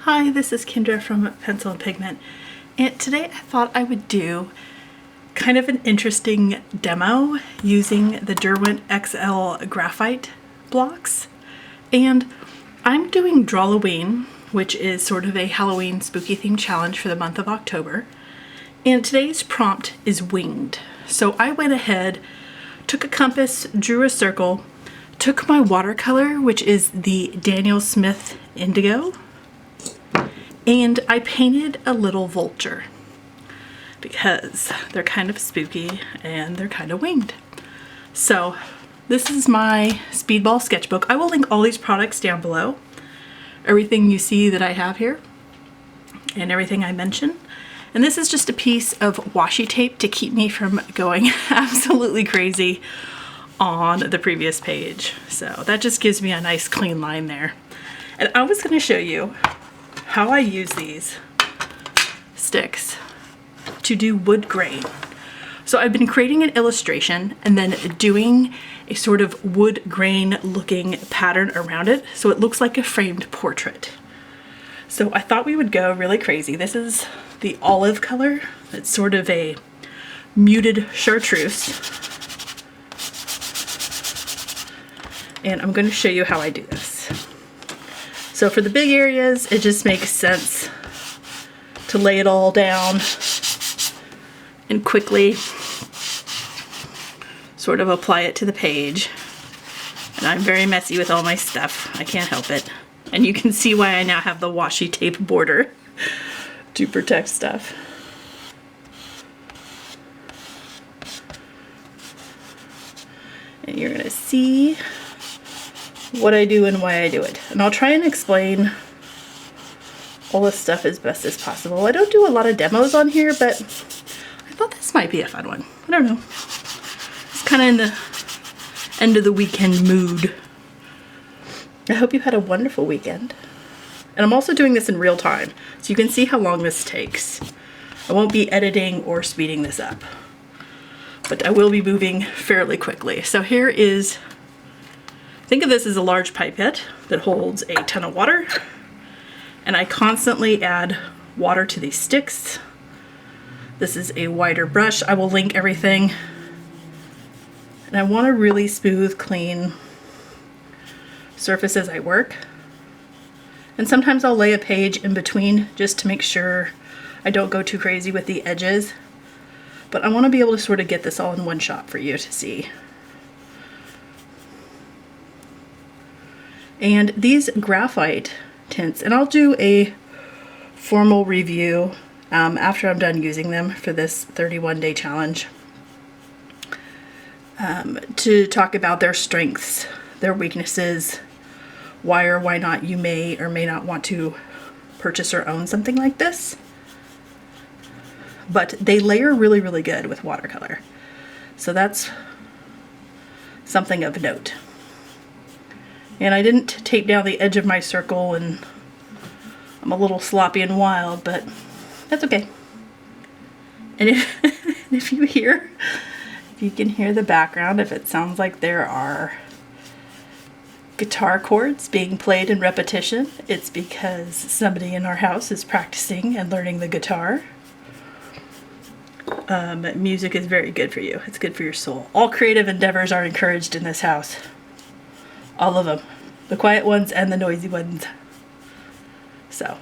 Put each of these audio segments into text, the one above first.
Hi, this is Kendra from Pencil and Pigment, and today I thought I would do kind of an interesting demo using the Derwent XL graphite blocks. And I'm doing Drawloween, which is sort of a Halloween spooky themed challenge for the month of October. And today's prompt is winged. So I went ahead, took a compass, drew a circle, took my watercolor, which is the Daniel Smith Indigo, and I painted a little vulture because they're kind of spooky and they're kind of winged. So this is my Speedball sketchbook. I will link all these products down below. Everything you see that I have here and everything I mention. And this is just a piece of washi tape to keep me from going absolutely crazy on the previous page. So that just gives me a nice clean line there. And I was going to show you how I use these sticks to do wood grain. So I've been creating an illustration and then doing a sort of wood grain looking pattern around it so it looks like a framed portrait. So I thought we would go really crazy. This is the olive color. It's sort of a muted chartreuse. And I'm going to show you how I do this. So for the big areas, it just makes sense to lay it all down and quickly sort of apply it to the page. And I'm very messy with all my stuff. I can't help it. And you can see why I now have the washi tape border to protect stuff. And you're gonna see what I do and why I do it. And I'll try and explain all this stuff as best as possible. I don't do a lot of demos on here, but I thought this might be a fun one. I don't know. It's kind of in the end of the weekend mood. I hope you had a wonderful weekend. And I'm also doing this in real time, so you can see how long this takes. I won't be editing or speeding this up, but I will be moving fairly quickly. So here is, think of this as a large pipette that holds a ton of water, and I constantly add water to these sticks. This is a wider brush. I will link everything. And I want a really smooth, clean surface as I work. And sometimes I'll lay a page in between just to make sure I don't go too crazy with the edges. But I want to be able to sort of get this all in one shot for you to see. And these graphite tints, and I'll do a formal review after I'm done using them for this 31-day challenge to talk about their strengths, their weaknesses, why or why not you may or may not want to purchase or own something like this. But they layer really, really good with watercolor. So that's something of note. And I didn't tape down the edge of my circle, and I'm a little sloppy and wild, but that's okay. And if you can hear the background, if it sounds like there are guitar chords being played in repetition, it's because somebody in our house is practicing and learning the guitar. Music is very good for you. It's good for your soul. All creative endeavors are encouraged in this house. All of them. The quiet ones and the noisy ones. So,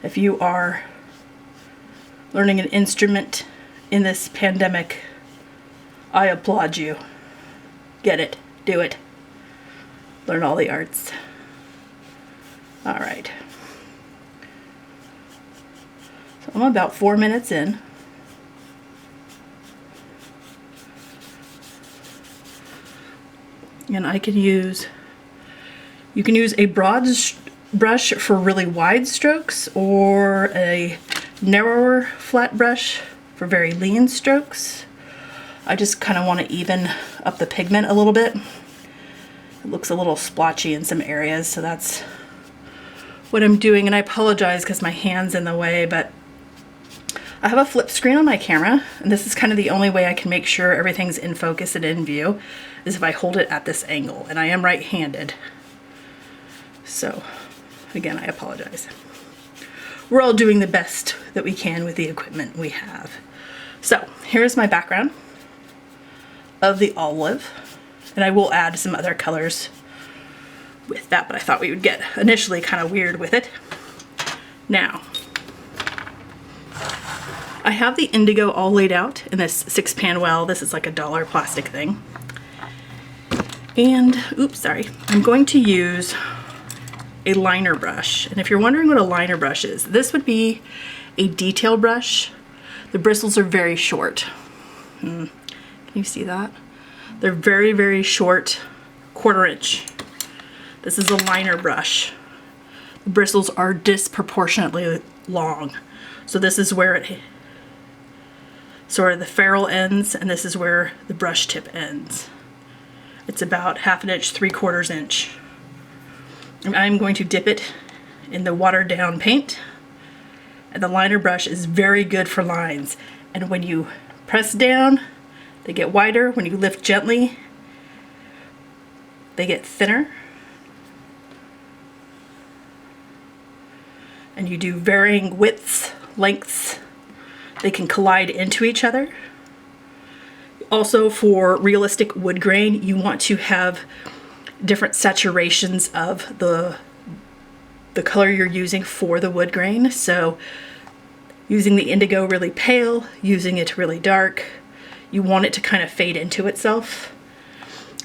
if you are learning an instrument in this pandemic, I applaud you. Get it. Do it. Learn all the arts. All right. So I'm about 4 minutes in. And you can use a broad brush for really wide strokes or a narrower flat brush for very lean strokes. I just kind of want to even up the pigment a little bit. It looks a little splotchy in some areas, so that's what I'm doing. And I apologize because my hand's in the way, but I have a flip screen on my camera, and this is kind of the only way I can make sure everything's in focus and in view, is if I hold it at this angle, and I am right-handed. So Again, I apologize. We're all doing the best that we can with the equipment we have. So here's my background of the olive, and I will add some other colors with that, but I thought we would get initially kind of weird with it. Now, I have the indigo all laid out in this 6-pan well. This is like a $1 plastic thing. And, oops, sorry. I'm going to use a liner brush. And if you're wondering what a liner brush is, this would be a detail brush. The bristles are very short. Can you see that? They're very, very short, 1/4 inch. This is a liner brush. The bristles are disproportionately long. So this is where it sort of the ferrule ends, and this is where the brush tip ends. It's about 1/2 inch, 3/4 inch. And I'm going to dip it in the watered down paint. And the liner brush is very good for lines. And when you press down, they get wider. When you lift gently, they get thinner. And you do varying widths, lengths. They can collide into each other. Also, for realistic wood grain, you want to have different saturations of the color you're using for the wood grain. So using the indigo really pale, using it really dark, you want it to kind of fade into itself.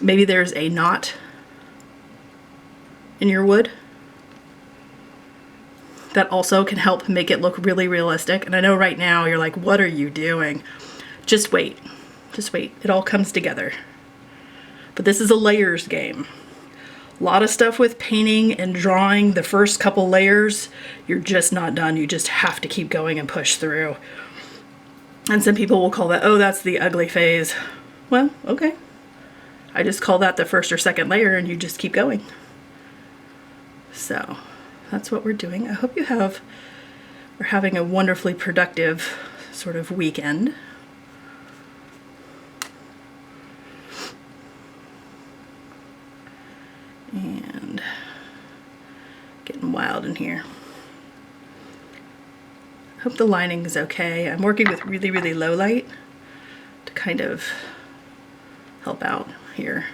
Maybe there's a knot in your wood. That also can help make it look really realistic. And I know right now you're like, what are you doing? Just wait. Just wait. It all comes together. But this is a layers game. A lot of stuff with painting and drawing, the first couple layers, you're just not done. You just have to keep going and push through. And some people will call that, oh, that's the ugly phase. Well, okay. I just call that the first or second layer, and you just keep going. So that's what we're doing. I hope we're having a wonderfully productive sort of weekend. And getting wild in here. I hope the lining is okay. I'm working with really, really low light to kind of help out here.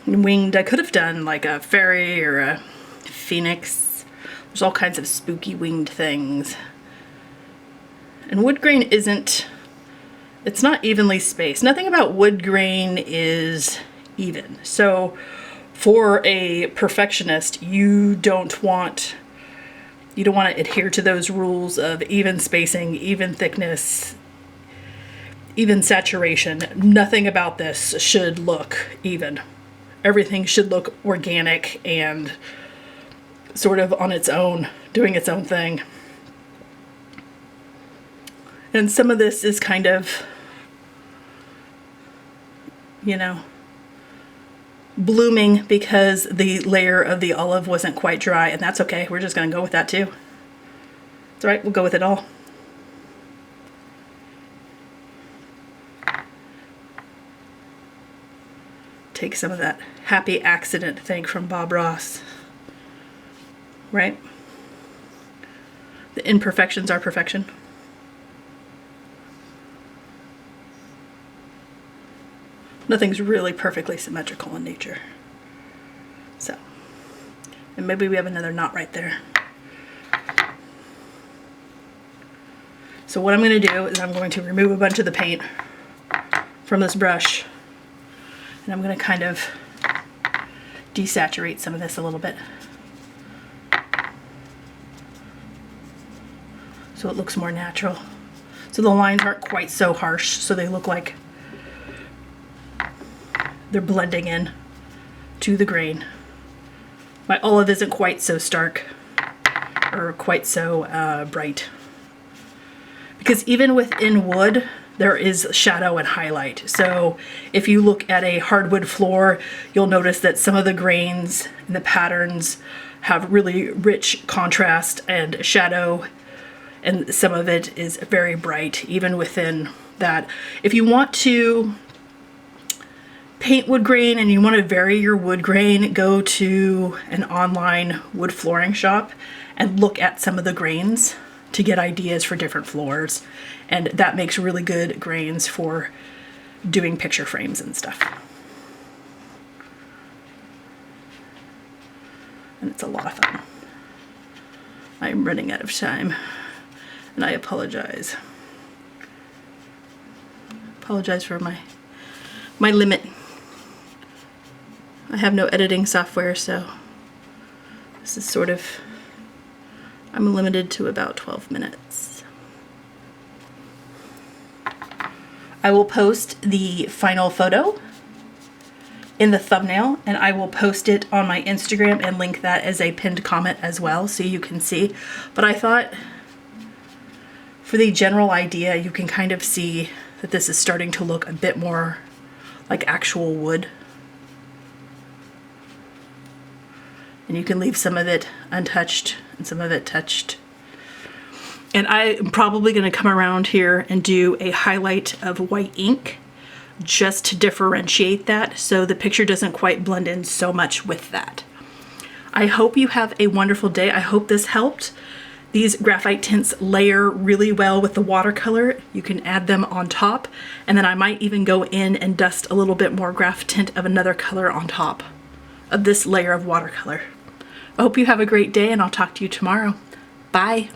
And winged, I could have done like a fairy or a phoenix. There's all kinds of spooky winged things. And wood grain it's not evenly spaced. Nothing about wood grain is even. So for a perfectionist, you don't want to adhere to those rules of even spacing, even thickness, even saturation. Nothing about this should look even. Everything should look organic and sort of on its own, doing its own thing. And some of this is kind of, blooming because the layer of the olive wasn't quite dry, and that's okay. We're just going to go with that too. It's all right. We'll go with it all. Take some of that happy accident thing from Bob Ross, right? The imperfections are perfection. Nothing's really perfectly symmetrical in nature. So, and maybe we have another knot right there. So what I'm going to do is I'm going to remove a bunch of the paint from this brush, and I'm going to kind of desaturate some of this a little bit, so it looks more natural. So the lines aren't quite so harsh, so they look like they're blending in to the grain. My olive isn't quite so stark or quite so bright, because even within wood there is shadow and highlight. So if you look at a hardwood floor, you'll notice that some of the grains and the patterns have really rich contrast and shadow, and some of it is very bright even within that. If you want to paint wood grain and you want to vary your wood grain, go to an online wood flooring shop and look at some of the grains to get ideas for different floors. And that makes really good grains for doing picture frames and stuff. And it's a lot of fun. I'm running out of time and I apologize. Apologize for my limit. I have no editing software, so this is sort of, I'm limited to about 12 minutes. I will post the final photo in the thumbnail, and I will post it on my Instagram and link that as a pinned comment as well so you can see. But I thought for the general idea, you can kind of see that this is starting to look a bit more like actual wood. And you can leave some of it untouched and some of it touched. And I'm probably going to come around here and do a highlight of white ink just to differentiate that so the picture doesn't quite blend in so much with that. I hope you have a wonderful day. I hope this helped. These graphite tints layer really well with the watercolor. You can add them on top, and then I might even go in and dust a little bit more graph tint of another color on top of this layer of watercolor. I hope you have a great day, and I'll talk to you tomorrow. Bye.